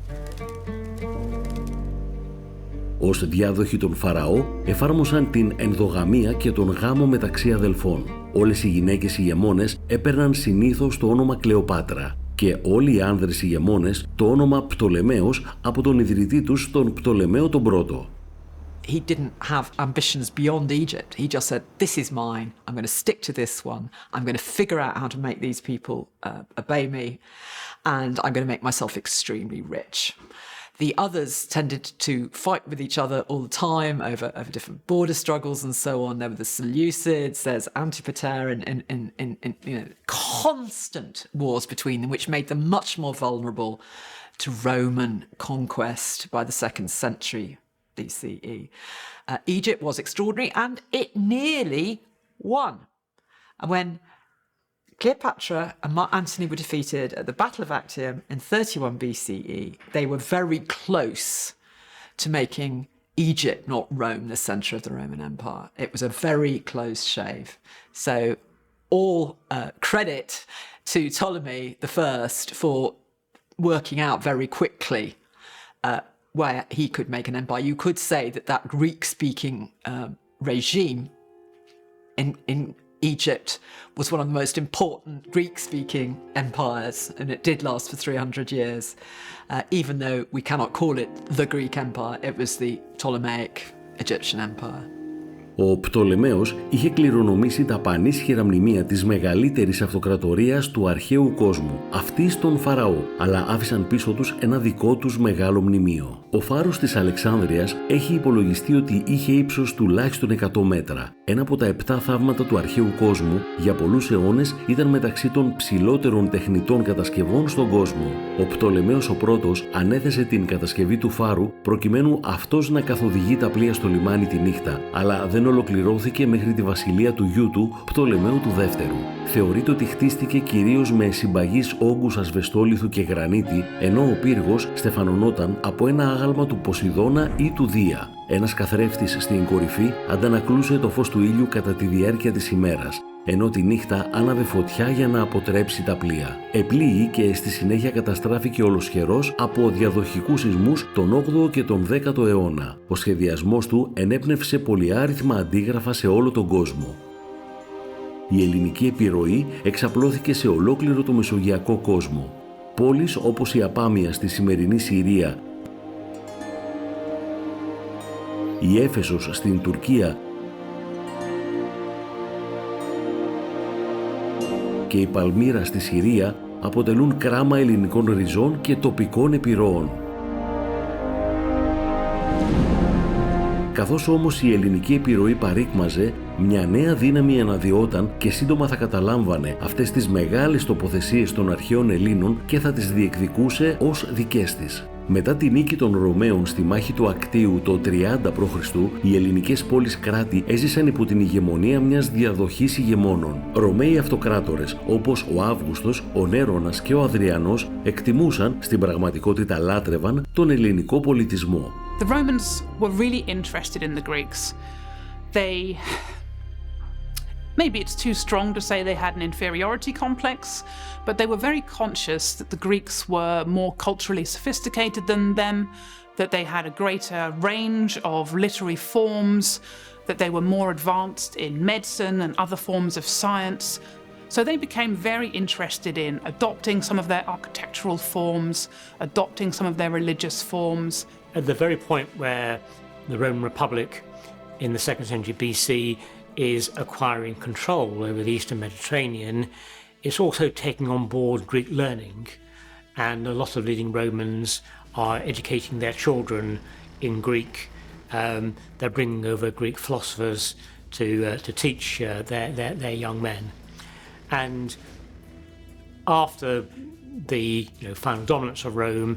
Ως διάδοχοι των Φαραώ, εφάρμοσαν την ενδογαμία και τον γάμο μεταξύ αδελφών. Όλες οι γυναίκες ηγεμόνες έπαιρναν συνήθως το όνομα Κλεοπάτρα και όλοι οι άνδρες ηγεμόνες το όνομα Πτολεμαίος από τον ιδρυτή τους, τον Πτολεμαίο τον Πρώτο. He didn't have ambitions beyond Egypt. He just said, this is mine. I'm going to stick to this one. I'm going to figure out how to make these people obey me. And I'm going to make myself extremely rich. The others tended to fight with each other all the time over different border struggles and so on. There were the Seleucids, there's Antipater, and constant wars between them, which made them much more vulnerable to Roman conquest by the 2nd century BCE. Egypt was extraordinary, and it nearly won. And when Cleopatra and Mark Antony were defeated at the Battle of Actium in 31 BCE. They were very close to making Egypt, not Rome, the centre of the Roman Empire. It was a very close shave. So all credit to Ptolemy I for working out very quickly where he could make an empire. You could say that Greek-speaking regime in Egypt was one of the most important Greek-speaking empires, and it did last for 300 years. Even though we cannot call it the Greek Empire, it was the Ptolemaic Egyptian Empire. Ο Πτολεμαίος είχε κληρονομήσει τα πανίσχυρα μνημεία της μεγαλύτερης αυτοκρατορίας του αρχαίου κόσμου, αυτής των Φαραώ, αλλά άφησαν πίσω τους ένα δικό τους μεγάλο μνημείο. Ο φάρος της Αλεξάνδρειας έχει υπολογιστεί ότι είχε ύψος τουλάχιστον 100 μέτρα. Ένα από τα 7 θαύματα του αρχαίου κόσμου, για πολλούς αιώνες ήταν μεταξύ των ψηλότερων τεχνητών κατασκευών στον κόσμο. Ο Πτολεμαίος ο Πρώτος ανέθεσε την κατασκευή του φάρου προκειμένου αυτός να καθοδηγεί τα πλοία στο λιμάνι τη νύχτα, αλλά δεν ολοκληρώθηκε μέχρι τη βασιλεία του γιού του, Πτολεμαίου του Δεύτερου. Θεωρείται ότι χτίστηκε κυρίως με συμπαγείς όγκους ασβεστόλιθου και γρανίτη, ενώ ο πύργος στεφανωνόταν από ένα άγαλμα του Ποσειδώνα ή του Δία. Ένας καθρέφτης στην κορυφή αντανακλούσε το φως του ήλιου κατά τη διάρκεια της ημέρας, ενώ τη νύχτα άναβε φωτιά για να αποτρέψει τα πλοία. Επλήγη και στη συνέχεια καταστράφηκε ολοσχερός από διαδοχικούς σεισμούς τον 8ο και τον 10ο αιώνα. Ο σχεδιασμός του ενέπνευσε πολυάριθμα αντίγραφα σε όλο τον κόσμο. Η ελληνική επιρροή εξαπλώθηκε σε ολόκληρο το μεσογειακό κόσμο. Πόλεις όπως η Απάμια στη σημερινή Συρία, η Έφεσος στην Τουρκία και η Παλμύρα στη Συρία αποτελούν κράμα ελληνικών ριζών και τοπικών επιρροών. Καθώς όμως η ελληνική επιρροή παρήκμαζε, μια νέα δύναμη αναδυόταν και σύντομα θα καταλάμβανε αυτές τις μεγάλες τοποθεσίες των αρχαίων Ελλήνων και θα τις διεκδικούσε ως δικές της. Μετά τη νίκη των Ρωμαίων στη μάχη του Ακτίου το 30 π.Χ., οι ελληνικές πόλεις κράτη έζησαν υπό την ηγεμονία μιας διαδοχής ηγεμόνων. Ρωμαίοι αυτοκράτορες όπως ο Αύγουστος, ο Νέρονας και ο Αδριανός εκτιμούσαν, στην πραγματικότητα λάτρευαν, τον ελληνικό πολιτισμό. The Romans were really interested in the Greeks. Maybe it's too strong to say they had an inferiority complex, but they were very conscious that the Greeks were more culturally sophisticated than them, that they had a greater range of literary forms, that they were more advanced in medicine and other forms of science. So they became very interested in adopting some of their architectural forms, adopting some of their religious forms. At the very point where the Roman Republic in the 2nd century BC is acquiring control over the Eastern Mediterranean, it's also taking on board Greek learning, and a lot of leading Romans are educating their children in Greek. They're bringing over Greek philosophers to teach their young men. And after the final dominance of Rome,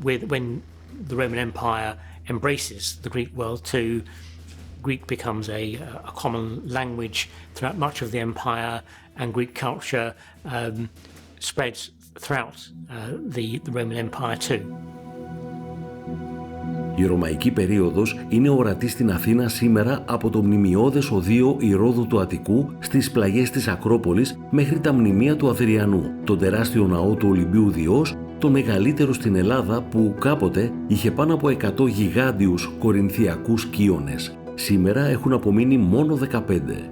when the Roman Empire embraces the Greek world too, Greek becomes a common language throughout much of the empire, and Greek culture spreads throughout the Roman Empire too. Η Ρωμαϊκή περίοδος είναι ορατή στην Αθήνα σήμερα από το μνημειώδες οδείο Ηρώδου του Αττικού στις πλαγιές της Ακρόπολης μέχρι τα μνημεία του Αδριανού, τον τεράστιο ναό του Ολυμπίου Διός, το μεγαλύτερο στην Ελλάδα που κάποτε είχε πάνω από 100 γιγάντιους κορινθιακούς κύονες. Σήμερα έχουν απομείνει μόνο 15.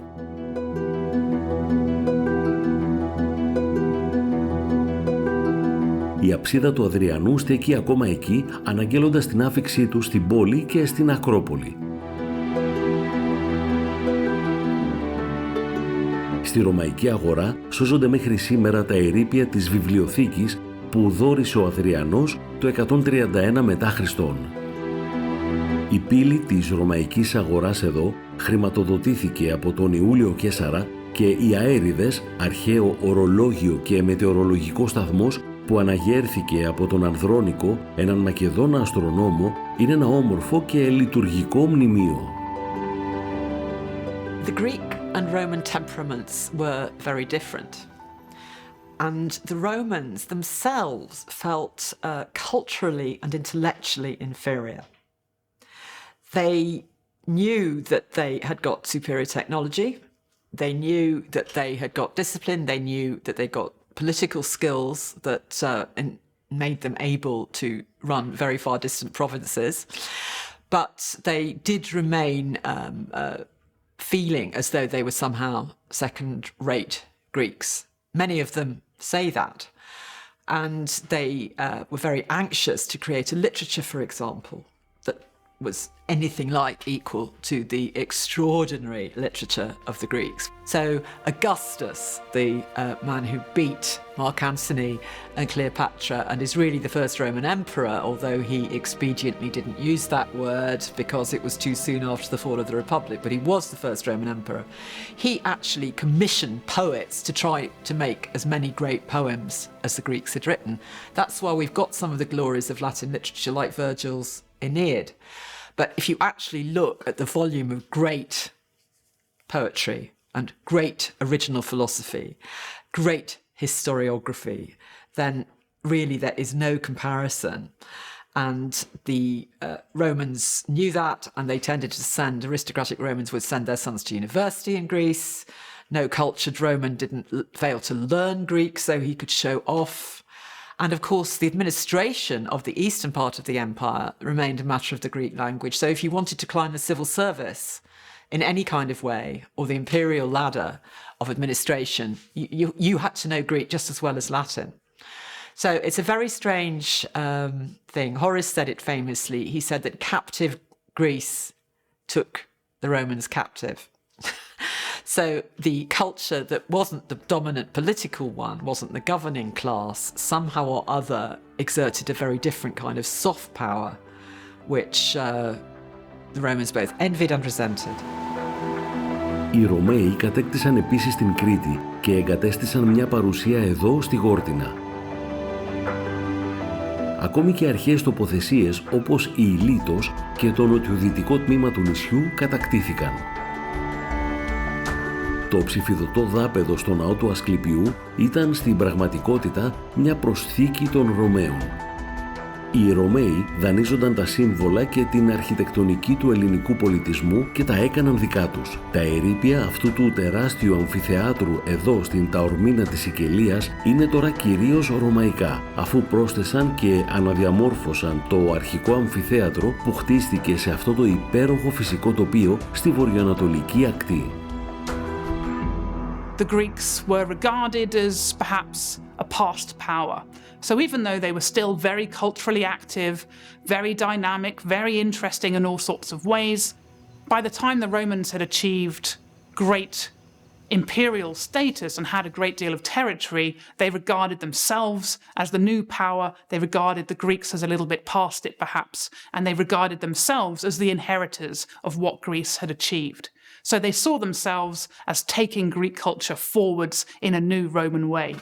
Η αψίδα του Αδριανού στέκει ακόμα εκεί, αναγγέλλοντας την άφιξή του στην πόλη και στην Ακρόπολη. Στη Ρωμαϊκή αγορά σώζονται μέχρι σήμερα τα ερείπια της βιβλιοθήκης που δώρισε ο Αδριανός το 131 μετά Χριστόν. Η πύλη της Ρωμαϊκής αγοράς εδώ χρηματοδοτήθηκε από τον Ιούλιο Καίσαρα και οι αέριδες, αρχαίο ορολόγιο και μετεωρολογικό σταθμός που αναγέρθηκε από τον Ανδρώνικο, έναν Μακεδόνα αστρονόμο, είναι ένα όμορφο και λειτουργικό μνημείο. The Greek and Roman temperaments were very different. And the Romans themselves felt culturally and intellectually inferior. They knew that they had got superior technology. They knew that they had got discipline. They knew that they got political skills that made them able to run very far distant provinces. But they did remain feeling as though they were somehow second-rate Greeks. Many of them say that. And they were very anxious to create a literature, for example, that was anything like equal to the extraordinary literature of the Greeks. So Augustus, the man who beat Mark Antony and Cleopatra and is really the first Roman emperor, although he expediently didn't use that word because it was too soon after the fall of the Republic, but he was the first Roman emperor. He actually commissioned poets to try to make as many great poems as the Greeks had written. That's why we've got some of the glories of Latin literature, like Virgil's Aeneid. But if you actually look at the volume of great poetry and great original philosophy, great historiography, then really there is no comparison. And the Romans knew that, and they tended to send, aristocratic Romans would send their sons to university in Greece. No cultured Roman didn't fail to learn Greek so he could show off. And of course, the administration of the eastern part of the empire remained a matter of the Greek language. So if you wanted to climb the civil service in any kind of way, or the imperial ladder of administration, you had to know Greek just as well as Latin. So it's a very strange thing. Horace said it famously. He said that captive Greece took the Romans captive. So the culture that wasn't the dominant political one, wasn't the governing class, somehow or other exerted a very different kind of soft power, which the Romans both envied and resented. Οι Ρωμαίοι κατέκτησαν επίσης την Κρήτη και εγκατέστησαν μια παρουσία εδώ στη Γόρτινα. Ακόμη και αρχαίες τοποθεσίες όπως η Ηλίτος και το νοτιοδυτικό τμήμα του νησιού κατακτήθηκαν. Το ψηφιδωτό δάπεδο στο ναό του Ασκληπιού ήταν στην πραγματικότητα μια προσθήκη των Ρωμαίων. Οι Ρωμαίοι δανείζονταν τα σύμβολα και την αρχιτεκτονική του ελληνικού πολιτισμού και τα έκαναν δικά τους. Τα ερείπια αυτού του τεράστιου αμφιθεάτρου εδώ στην Ταορμίνα της Σικελίας είναι τώρα κυρίως ρωμαϊκά, αφού πρόσθεσαν και αναδιαμόρφωσαν το αρχικό αμφιθέατρο που χτίστηκε σε αυτό το υπέροχο φυσικό τοπίο στη βορειοανατολική ακτή. the Greeks were regarded as perhaps a past power. So even though they were still very culturally active, very dynamic, very interesting in all sorts of ways, by the time the Romans had achieved great imperial status and had a great deal of territory, they regarded themselves as the new power, they regarded the Greeks as a little bit past it perhaps, and they regarded themselves as the inheritors of what Greece had achieved. So they saw themselves as taking Greek culture forwards in a new Roman way.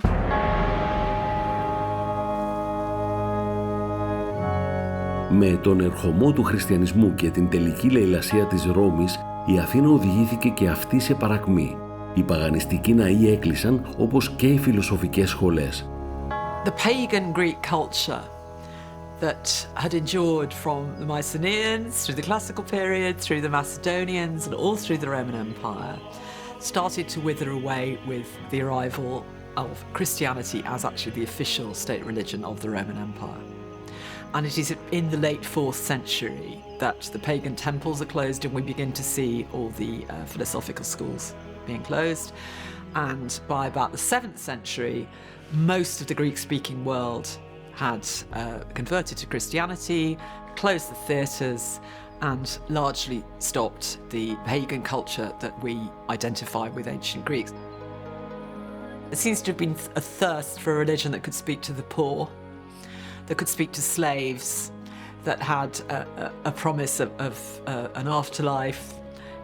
Με τον ερχομό του χριστιανισμού και την τελική λαιλασία της Ρώμης, η Αθήνα οδηγήθηκε και αυτή σε παρακμή. Οι παγανιστικοί ναοί έκλεισαν, όπως και οι φιλοσοφικές σχολές. The pagan Greek culture that had endured from the Mycenaeans through the classical period, through the Macedonians and all through the Roman Empire started to wither away with the arrival of Christianity as actually the official state religion of the Roman Empire. And it is in the late 4th century that the pagan temples are closed and we begin to see all the philosophical schools being closed. And by about the 7th century, most of the Greek-speaking world had converted to Christianity, closed the theatres, and largely stopped the pagan culture that we identify with ancient Greeks. There seems to have been a thirst for a religion that could speak to the poor, that could speak to slaves, that had a promise of an afterlife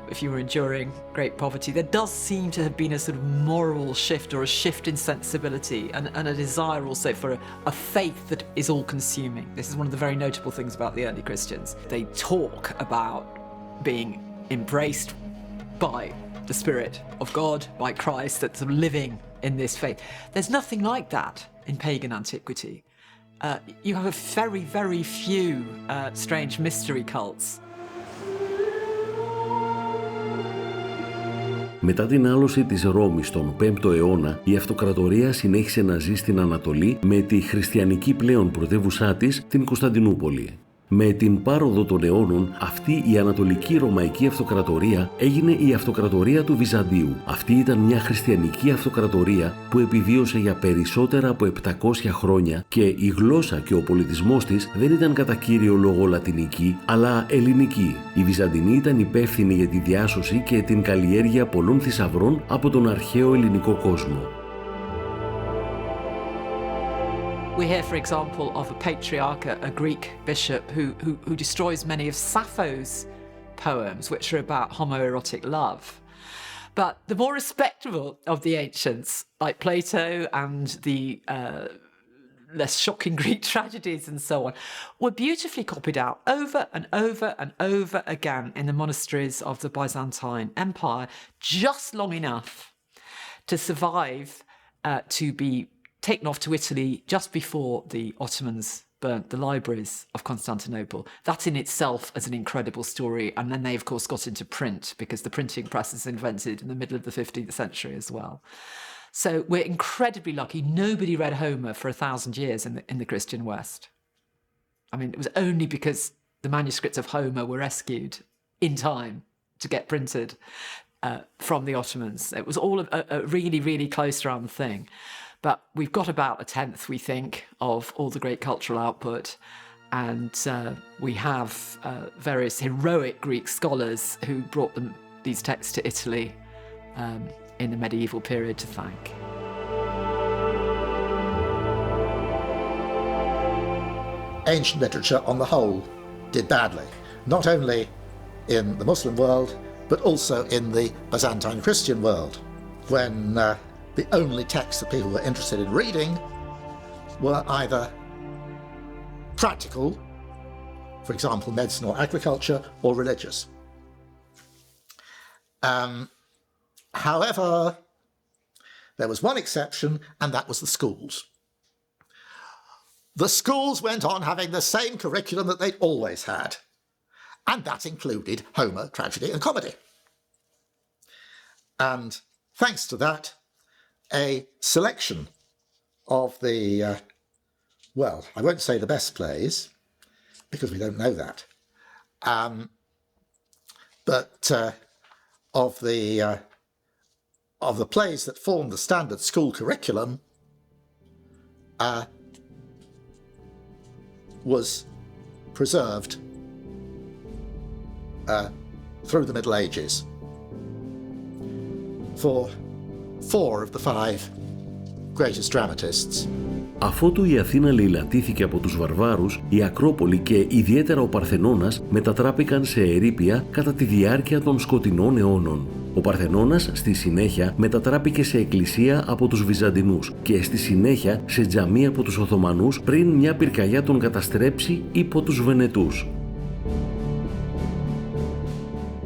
if you were enduring great poverty. There does seem to have been a sort of moral shift or a shift in sensibility and a desire also for a faith that is all-consuming. This is one of the very notable things about the early Christians. They talk about being embraced by the Spirit of God, by Christ, that's living in this faith. There's nothing like that in pagan antiquity. You have a very, very few strange mystery cults. Μετά την άλωση της Ρώμης τον 5ο αιώνα, η Αυτοκρατορία συνέχισε να ζει στην Ανατολή με τη χριστιανική πλέον πρωτεύουσά της, την Κωνσταντινούπολη. Με την πάροδο των αιώνων, αυτή η Ανατολική Ρωμαϊκή Αυτοκρατορία έγινε η Αυτοκρατορία του Βυζαντίου. Αυτή ήταν μια χριστιανική αυτοκρατορία που επιβίωσε για περισσότερα από 700 χρόνια και η γλώσσα και ο πολιτισμός της δεν ήταν κατά κύριο λόγο λατινική, αλλά ελληνική. Οι Βυζαντινοί ήταν υπεύθυνοι για τη διάσωση και την καλλιέργεια πολλών θησαυρών από τον αρχαίο ελληνικό κόσμο. We hear, for example, of a patriarch, a Greek bishop, who destroys many of Sappho's poems, which are about homoerotic love. But the more respectable of the ancients, like Plato and the less shocking Greek tragedies and so on, were beautifully copied out over and over and over again in the monasteries of the Byzantine Empire, just long enough to survive to be taken off to Italy just before the Ottomans burnt the libraries of Constantinople. That in itself is an incredible story. And then they, of course, got into print because the printing press is invented in the middle of the 15th century as well. So we're incredibly lucky. Nobody read Homer for 1,000 years in the Christian West. I mean, it was only because the manuscripts of Homer were rescued in time to get printed from the Ottomans. It was all a really, really close run thing. But we've got about 1/10, we think, of all the great cultural output. And we have various heroic Greek scholars who brought these texts to Italy in the medieval period to thank. Ancient literature on the whole did badly, not only in the Muslim world, but also in the Byzantine Christian world, when the only texts that people were interested in reading were either practical, for example, medicine or agriculture, or religious. However, there was one exception, and that was the schools. The schools went on having the same curriculum that they'd always had, and that included Homer, tragedy, and comedy. And thanks to that, a selection of the, well, I won't say the best plays, because we don't know that, but of the of the plays that formed the standard school curriculum was preserved through the Middle Ages for 4 of the 5 greatest dramatists. Αφότου η Αθήνα λαιλατήθηκε από τους βαρβάρους, η Ακρόπολη και ιδιαίτερα ο Παρθενώνας μετατράπηκαν σε ερείπια κατά τη διάρκεια των σκοτεινών αιώνων. Ο Παρθενώνας στη συνέχεια μετατράπηκε σε εκκλησία από τους Βυζαντινούς και στη συνέχεια σε τζαμί από τους Οθωμανούς πριν μια πυρκαγιά τον καταστρέψει υπό τους Βενετούς.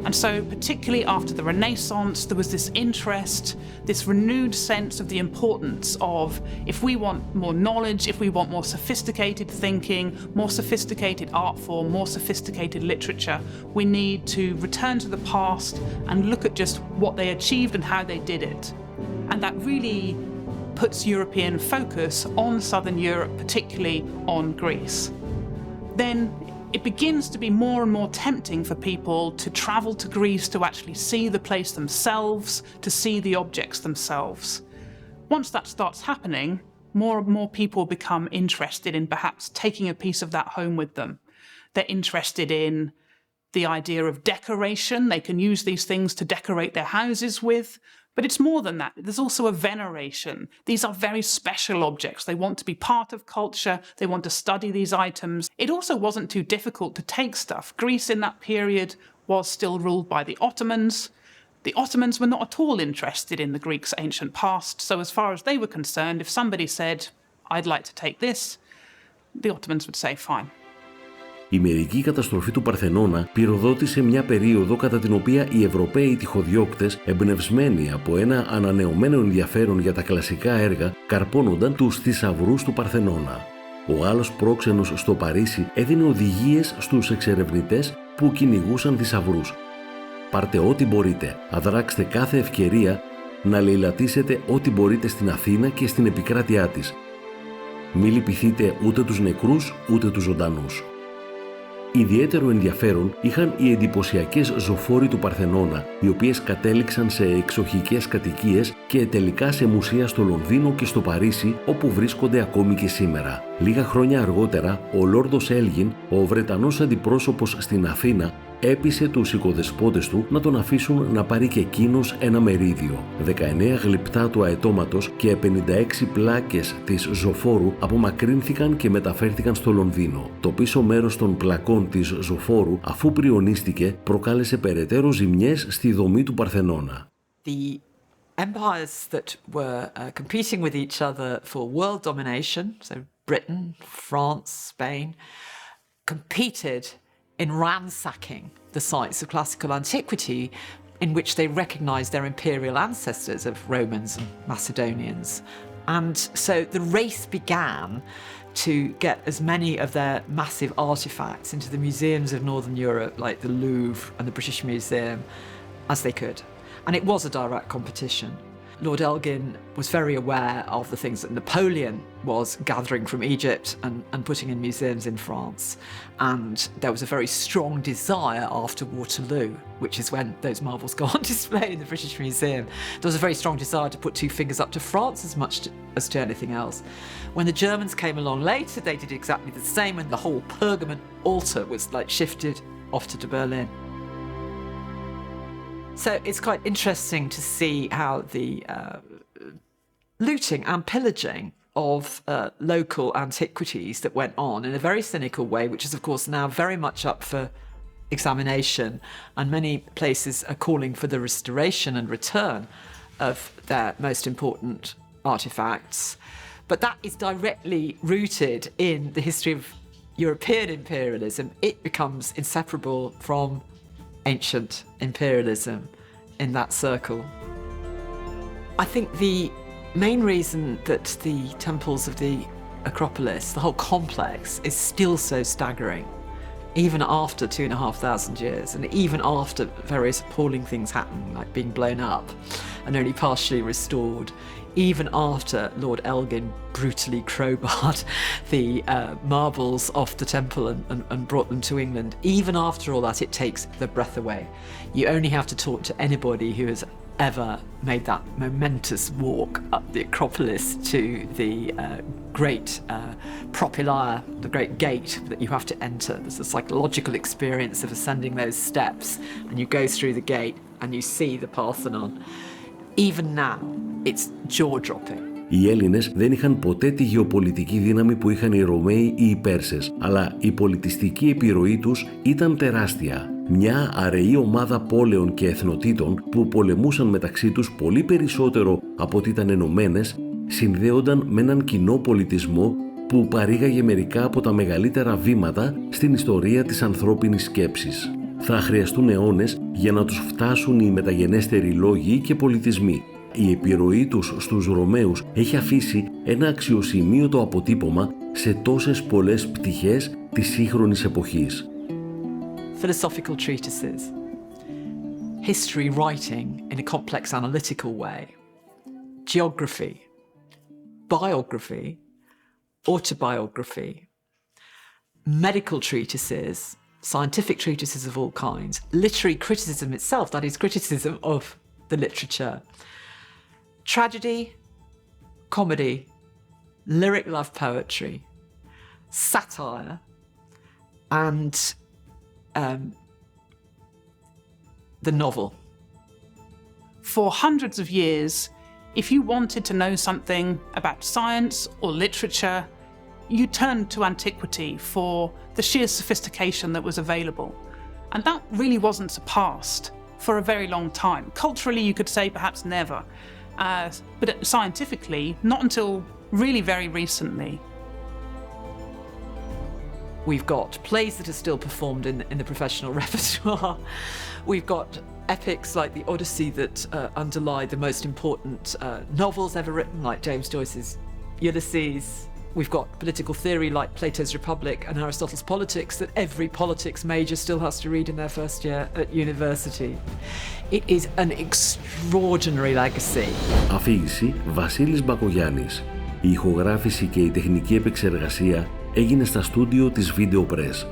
And so, particularly after the Renaissance, there was this interest, this renewed sense of the importance of, if we want more knowledge, if we want more sophisticated thinking, more sophisticated art form, more sophisticated literature, we need to return to the past and look at just what they achieved and how they did it. And that really puts European focus on Southern Europe, particularly on Greece. Then it begins to be more and more tempting for people to travel to Greece to actually see the place themselves, to see the objects themselves. Once that starts happening, more and more people become interested in perhaps taking a piece of that home with them. They're interested in the idea of decoration. They can use these things to decorate their houses with. But it's more than that. There's also a veneration. These are very special objects. They want to be part of culture. They want to study these items. It also wasn't too difficult to take stuff. Greece in that period was still ruled by the Ottomans. The Ottomans were not at all interested in the Greeks' ancient past. So as far as they were concerned, if somebody said, I'd like to take this, the Ottomans would say, fine. Η μερική καταστροφή του Παρθενώνα πυροδότησε μια περίοδο κατά την οποία οι Ευρωπαίοι τυχοδιώκτες, εμπνευσμένοι από ένα ανανεωμένο ενδιαφέρον για τα κλασικά έργα, καρπώνονταν τους θησαυρούς του Παρθενώνα. Ο Γάλλος πρόξενος στο Παρίσι έδινε οδηγίες στους εξερευνητές που κυνηγούσαν θησαυρούς. Πάρτε ό,τι μπορείτε, αδράξτε κάθε ευκαιρία να λαιλατίσετε ό,τι μπορείτε στην Αθήνα και στην επικράτειά της. Μη λυπηθείτε ούτε τους νεκρούς ούτε τους ζωντανούς. Ιδιαίτερο ενδιαφέρον είχαν οι εντυπωσιακές ζωφόροι του Παρθενώνα, οι οποίες κατέληξαν σε εξοχικές κατοικίες και τελικά σε μουσεία στο Λονδίνο και στο Παρίσι, όπου βρίσκονται ακόμη και σήμερα. Λίγα χρόνια αργότερα, ο Λόρδος Έλγιν, ο Βρετανός αντιπρόσωπος στην Αθήνα, έπεισε τους οικοδεσπότες του να τον αφήσουν να πάρει και εκείνος ένα μερίδιο. 19 γλυπτά του αετώματος και 56 πλάκες της ζωφόρου απομακρύνθηκαν και μεταφέρθηκαν στο Λονδίνο. Το πίσω μέρος των πλακών της ζωφόρου, αφού πριονίστηκε, προκάλεσε περαιτέρω ζημιές στη δομή του Παρθενώνα. The empires that were competing with each other for world domination, so Britain, France, Spain, competed in ransacking the sites of classical antiquity in which they recognized their imperial ancestors of Romans and Macedonians. And so the race began to get as many of their massive artifacts into the museums of Northern Europe, like the Louvre and the British Museum, as they could. And it was a direct competition. Lord Elgin was very aware of the things that Napoleon was gathering from Egypt and putting in museums in France. And there was a very strong desire after Waterloo, which is when those marvels go on display in the British Museum. There was a very strong desire to put 2 fingers up to France as much as to anything else. When the Germans came along later, they did exactly the same, and the whole Pergamon altar was shifted off to Berlin. So it's quite interesting to see how the looting and pillaging of local antiquities that went on in a very cynical way, which is of course now very much up for examination, and many places are calling for the restoration and return of their most important artifacts. But that is directly rooted in the history of European imperialism. It becomes inseparable from ancient imperialism in that circle. I think the main reason that the temples of the Acropolis, the whole complex, is still so staggering, even after 2,500 years, and even after various appalling things happen, like being blown up and only partially restored, even after Lord Elgin brutally crowbarred the marbles off the temple and brought them to England, even after all that, it takes the breath away. You only have to talk to anybody who has ever made that momentous walk up the Acropolis to the great propylaea, the great gate that you have to enter. There's a psychological experience of ascending those steps, and you go through the gate and you see the Parthenon. Even now, it's jaw-dropping. Οι Έλληνες δεν είχαν ποτέ τη γεωπολιτική δύναμη που είχαν οι Ρωμαίοι ή οι Πέρσες, αλλά η πολιτιστική επιρροή τους ήταν τεράστια. Μια αραιή ομάδα πόλεων και εθνοτήτων που πολεμούσαν μεταξύ τους πολύ περισσότερο από ότι ήταν ενωμένες, συνδέονταν με έναν κοινό πολιτισμό που παρήγαγε μερικά από τα μεγαλύτερα βήματα στην ιστορία της ανθρώπινης σκέψης. Θα χρειαστούν αιώνες για να τους φτάσουν οι μεταγενέστεροι λόγοι και πολιτισμοί. Η επιρροή τους στους Ρωμαίους έχει αφήσει ένα αξιοσημείωτο αποτύπωμα σε τόσες πολλές πτυχές της σύγχρονης εποχής. Philosophical treatises, history writing in a complex analytical way, geography, biography, autobiography, medical treatises, scientific treatises of all kinds, literary criticism itself, that is criticism of the literature, tragedy, comedy, lyric love poetry, satire, and the novel. For hundreds of years, if you wanted to know something about science or literature, you turned to antiquity for the sheer sophistication that was available. And that really wasn't surpassed for a very long time. Culturally, you could say perhaps never. But scientifically, not until really very recently. We've got plays that are still performed in the professional repertoire. We've got epics like the Odyssey that underlie the most important novels ever written, like James Joyce's Ulysses. We've got political theory like Plato's Republic and Aristotle's Politics that every politics major still has to read in their first year at university. It is an extraordinary legacy. Αφήγηση Βασίλης Μπακογιάννης. Η ηχογράφηση και η τεχνική επεξεργασία έγινε στα στούντιο της Video Press.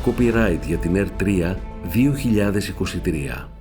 Copyright για την R3 2023.